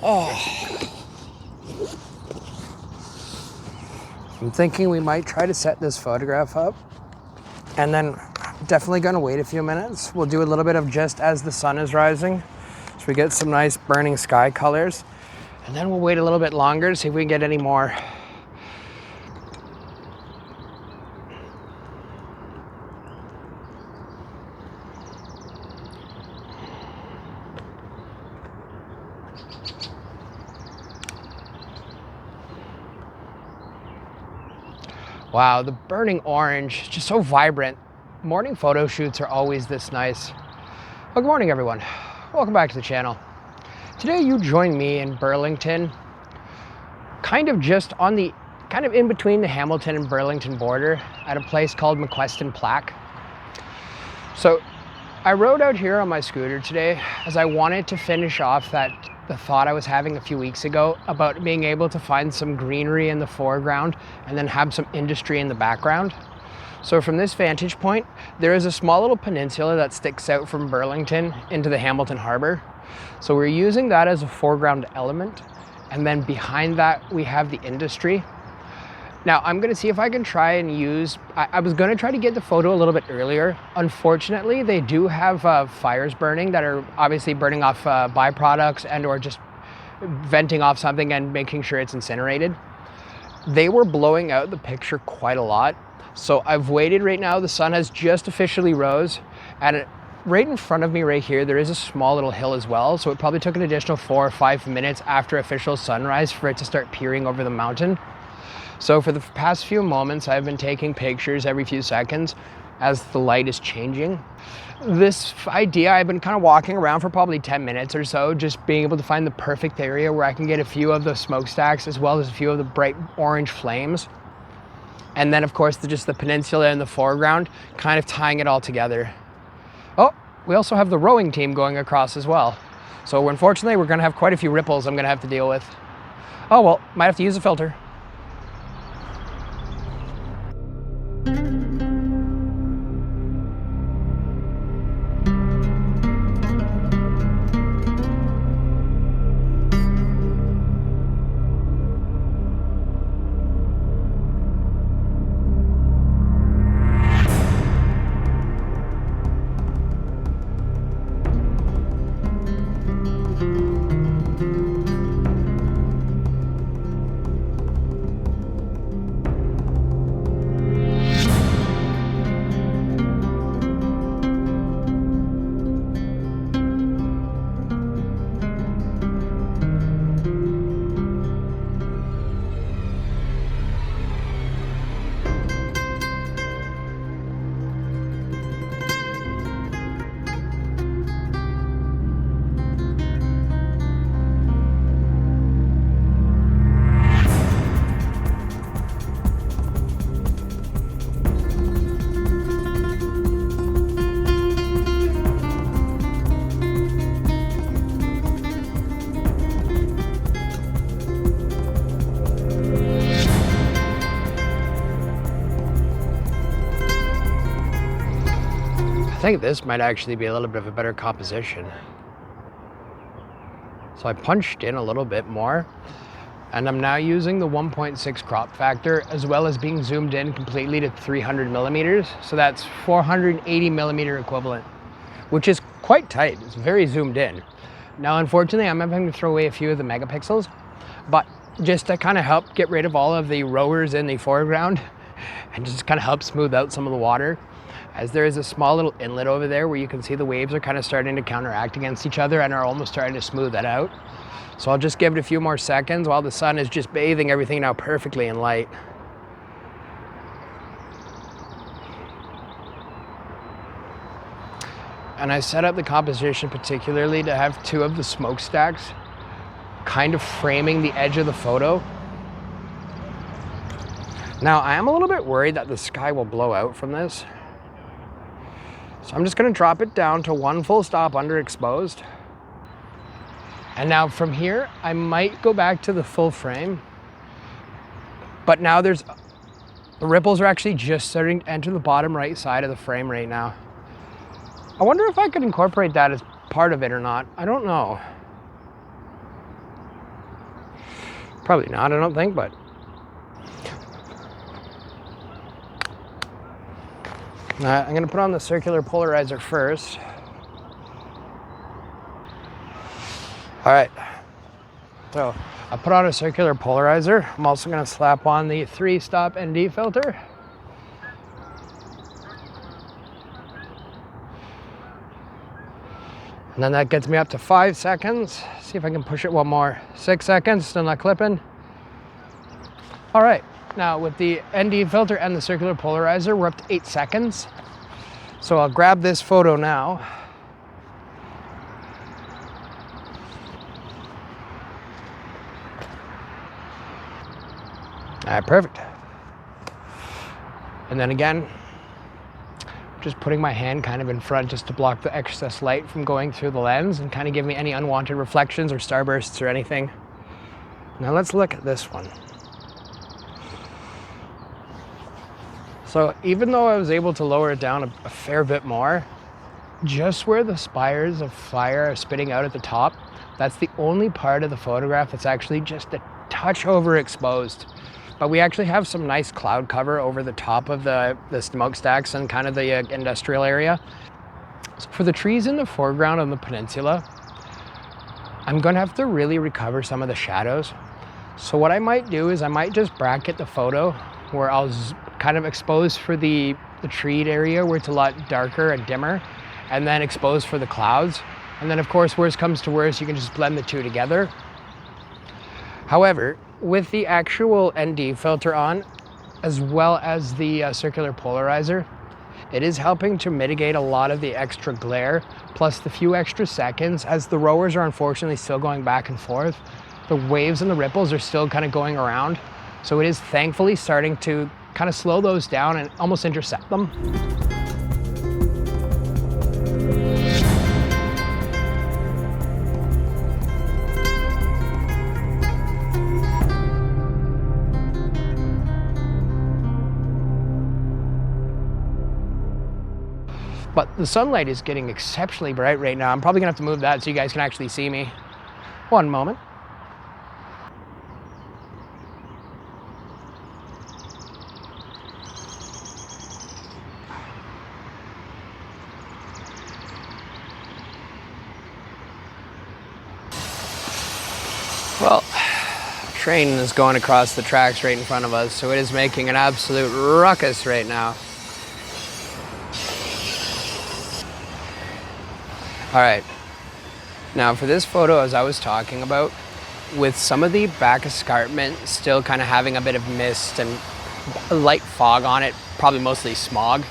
Oh. I'm thinking we might try to set this photograph up, and then definitely gonna wait a few minutes. We'll do a little bit of just as the sun is rising, so we get some nice burning sky colors, and then we'll wait a little bit longer to see if we can get any more. Wow, the burning orange, just so vibrant. Morning photo shoots are always this nice. Well, good morning, everyone. Welcome back to the channel. Today you join me in Burlington, kind of in between the Hamilton and Burlington border at a place called McQuestion Plaque. So I rode out here on my scooter today as I wanted to finish off the thought I was having a few weeks ago about being able to find some greenery in the foreground and then have some industry in the background. So from this vantage point, there is a small little peninsula that sticks out from Burlington into the Hamilton Harbor. So we're using that as a foreground element. And then behind that, we have the industry. Now I'm gonna see if I can try and use, I was gonna try to get the photo a little bit earlier. Unfortunately, they do have fires burning that are obviously burning off byproducts and or just venting off something and making sure it's incinerated. They were blowing out the picture quite a lot. So I've waited right now. The sun has just officially rose, and right in front of me right here, there is a small little hill as well. So it probably took an additional 4 or 5 minutes after official sunrise for it to start peering over the mountain. So for the past few moments, I've been taking pictures every few seconds as the light is changing. This idea, I've been kind of walking around for probably 10 minutes or so, just being able to find the perfect area where I can get a few of the smokestacks as well as a few of the bright orange flames. And then of course, just the peninsula in the foreground, kind of tying it all together. Oh, we also have the rowing team going across as well. So unfortunately, we're gonna have quite a few ripples I'm gonna have to deal with. Oh well, might have to use a filter. I think this might actually be a little bit of a better composition. So I punched in a little bit more, and I'm now using the 1.6 crop factor as well as being zoomed in completely to 300 millimeters. So that's 480 millimeter equivalent, which is quite tight. It's very zoomed in. Now, unfortunately, I'm having to throw away a few of the megapixels, but just to kind of help get rid of all of the rowers in the foreground and just kind of help smooth out some of the water, as there is a small little inlet over there where you can see the waves are kind of starting to counteract against each other and are almost starting to smooth that out. So I'll just give it a few more seconds while the sun is just bathing everything now perfectly in light. And I set up the composition particularly to have 2 of the smokestacks kind of framing the edge of the photo. Now, I am a little bit worried that the sky will blow out from this. So I'm just gonna drop it down to 1 full stop underexposed. And now from here, I might go back to the full frame. But now the ripples are actually just starting to enter the bottom right side of the frame right now. I wonder if I could incorporate that as part of it or not. I don't know. Probably not, I don't think, but. I'm gonna put on the circular polarizer first. All right, so I put on a circular polarizer. I'm also gonna slap on the 3-stop ND filter. And then that gets me up to 5 seconds. See if I can push it one more. 6 seconds, still not clipping. All right, now with the ND filter and the circular polarizer, we're up to 8 seconds. So I'll grab this photo now. All right, perfect. And then again, just putting my hand kind of in front just to block the excess light from going through the lens and kind of give me any unwanted reflections or starbursts or anything. Now let's look at this one. So even though I was able to lower it down a fair bit more, just where the spires of fire are spitting out at the top, that's the only part of the photograph that's actually just a touch overexposed. But we actually have some nice cloud cover over the top of the smokestacks and kind of the industrial area. So for the trees in the foreground on the peninsula, I'm gonna have to really recover some of the shadows. So what I might do is I might just bracket the photo where I'll kind of expose for the treed area where it's a lot darker and dimmer, and then expose for the clouds. And then of course, worst comes to worst, you can just blend the two together. However, with the actual ND filter on, as well as the circular polarizer, it is helping to mitigate a lot of the extra glare, plus the few extra seconds, as the rowers are unfortunately still going back and forth. The waves and the ripples are still kind of going around. So it is thankfully starting to kind of slow those down and almost intercept them. But the sunlight is getting exceptionally bright right now. I'm probably gonna have to move that so you guys can actually see me. One moment. Well, train is going across the tracks right in front of us, so it is making an absolute ruckus right now. All right, now for this photo, as I was talking about, with some of the back escarpment still kind of having a bit of mist and light fog on it, probably mostly smog,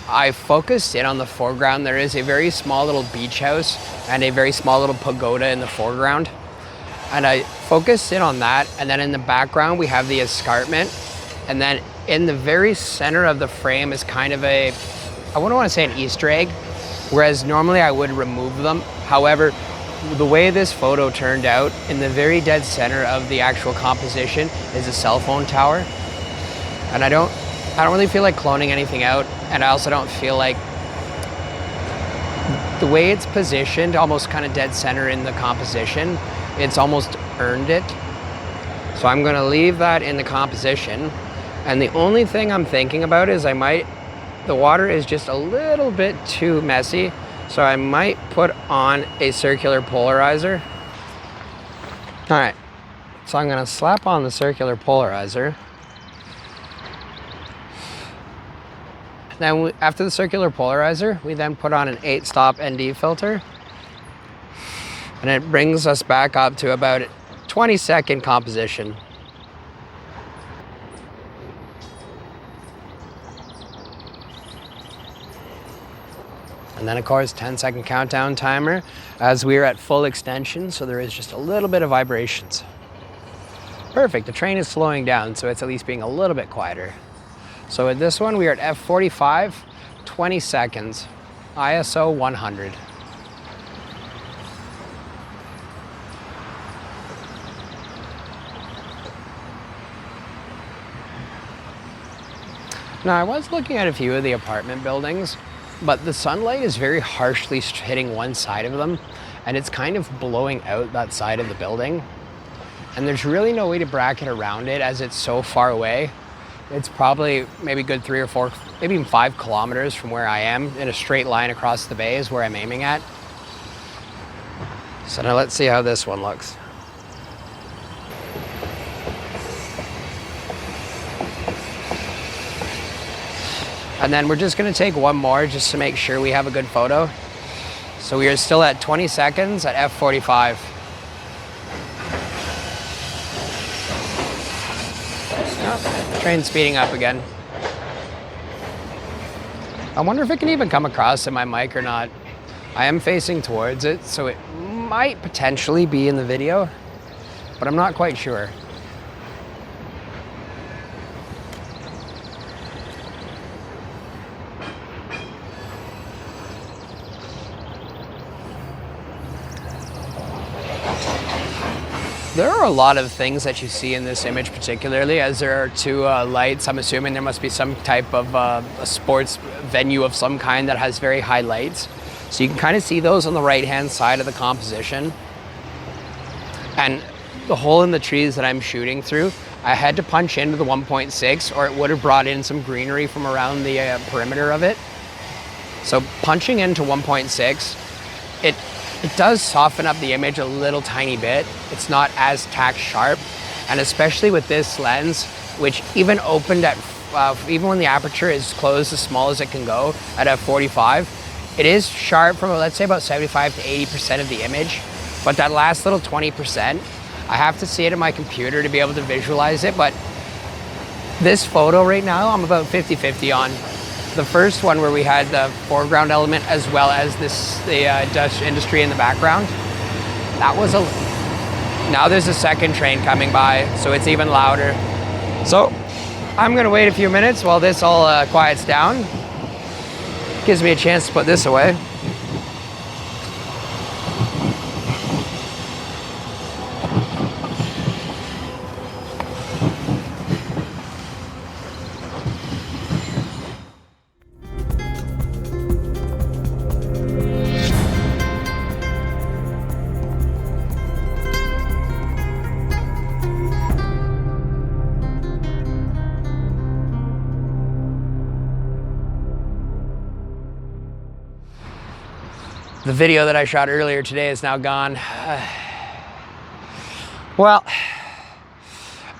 I focused in on the foreground. There is a very small little beach house and a very small little pagoda in the foreground. And I focused in on that, and then in the background we have the escarpment, and then in the very center of the frame is kind of a, I wouldn't want to say an Easter egg, whereas normally I would remove them. However, the way this photo turned out, in the very dead center of the actual composition is a cell phone tower. And I don't really feel like cloning anything out, and I also don't feel like the way it's positioned, almost kind of dead center in the composition, it's almost earned it. So I'm gonna leave that in the composition. And the only thing I'm thinking about is the water is just a little bit too messy, so I might put on a circular polarizer. All right, so I'm gonna slap on the circular polarizer. Then after the circular polarizer, we then put on an 8-stop ND filter. And it brings us back up to about a 20-second composition. And then of course, 10-second countdown timer as we are at full extension, so there is just a little bit of vibrations. Perfect, the train is slowing down, so it's at least being a little bit quieter. So with this one, we are at f45, 20 seconds, ISO 100. Now, I was looking at a few of the apartment buildings, but the sunlight is very harshly hitting one side of them, and it's kind of blowing out that side of the building. and there's really no way to bracket around it as it's so far away. It's probably maybe good 3 or 4, maybe even 5 kilometers from where I am, in a straight line across the bay is where I'm aiming at. So now let's see how this one looks. And then we're just gonna take one more just to make sure we have a good photo. So we are still at 20 seconds at f45. Oh, train speeding up again. I wonder if it can even come across in my mic or not. I am facing towards it, so it might potentially be in the video, but I'm not quite sure. There are a lot of things that you see in this image, particularly as there are 2 lights. I'm assuming there must be some type of a sports venue of some kind that has very high lights. So you can kind of see those on the right-hand side of the composition. And the hole in the trees that I'm shooting through, I had to punch into the 1.6 or it would have brought in some greenery from around the perimeter of it. So punching into 1.6, it does soften up the image a little tiny bit. It's not as tack sharp. And especially with this lens, which even opened at, even when the aperture is closed as small as it can go at f45, it is sharp from, let's say, about 75 to 80% of the image. But that last little 20%, I have to see it in my computer to be able to visualize it. But this photo right now, I'm about 50-50 on. The first one where we had the foreground element as well as the Dutch industry in the background, that was now there's a second train coming by, so it's even louder. So I'm gonna wait a few minutes while this all quiets down. Gives me a chance to put this away. The video that I shot earlier today is now gone. Well,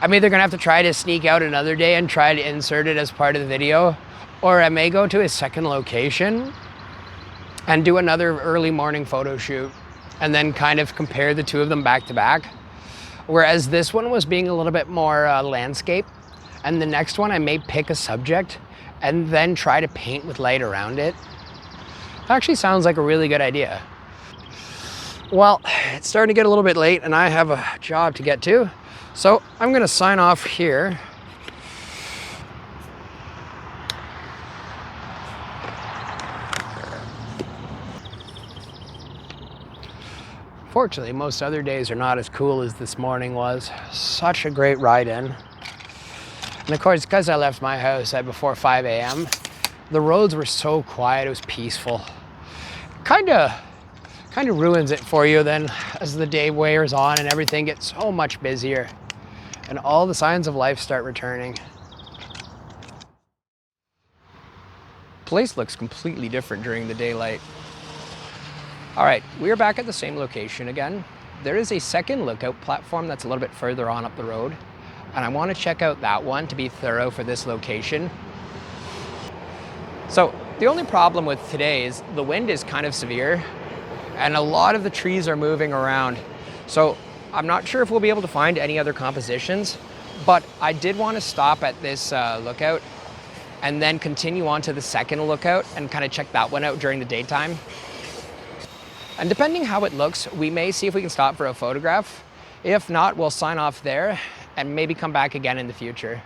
I'm either gonna have to try to sneak out another day and try to insert it as part of the video, or I may go to a second location and do another early morning photo shoot and then kind of compare the 2 of them back to back. Whereas this one was being a little bit more landscape, and the next one I may pick a subject and then try to paint with light around it. Actually sounds like a really good idea. Well, it's starting to get a little bit late and I have a job to get to. So I'm gonna sign off here. Fortunately, most other days are not as cool as this morning was. Such a great ride in. And of course, because I left my house at before 5 a.m., the roads were so quiet, it was peaceful. Kind of ruins it for you then as the day wears on and everything gets so much busier and all the signs of life start returning. Place looks completely different during the daylight. All right, we are back at the same location again. There is a second lookout platform that's a little bit further on up the road, and I want to check out that one to be thorough for this location. So the only problem with today is the wind is kind of severe and a lot of the trees are moving around. So I'm not sure if we'll be able to find any other compositions, but I did want to stop at this lookout and then continue on to the second lookout and kind of check that one out during the daytime. And depending how it looks, we may see if we can stop for a photograph. If not, we'll sign off there and maybe come back again in the future.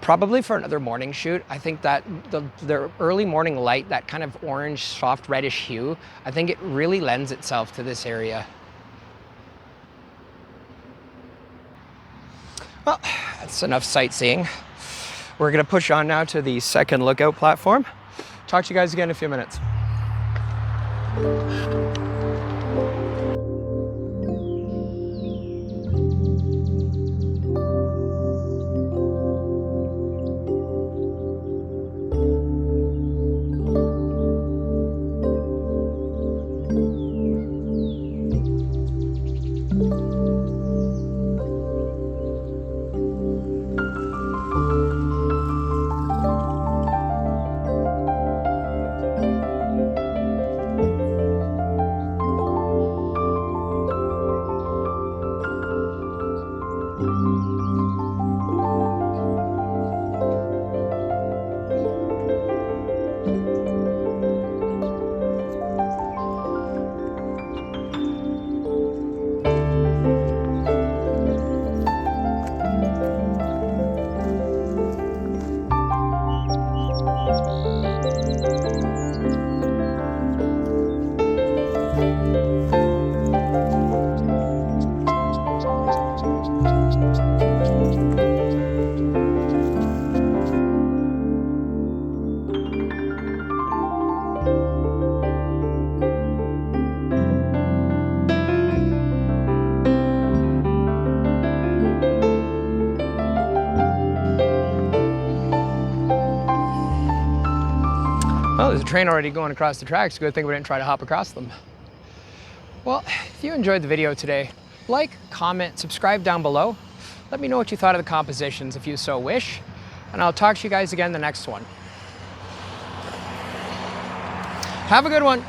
Probably for another morning shoot. I think that the early morning light, that kind of orange, soft reddish hue, I think it really lends itself to this area. Well, that's enough sightseeing. We're gonna push on now to the second lookout platform. Talk to you guys again in a few minutes. Oh, there's a train already going across the tracks. Good thing we didn't try to hop across them. Well, if you enjoyed the video today, like, comment, subscribe down below. Let me know what you thought of the compositions if you so wish, and I'll talk to you guys again in the next one. Have a good one.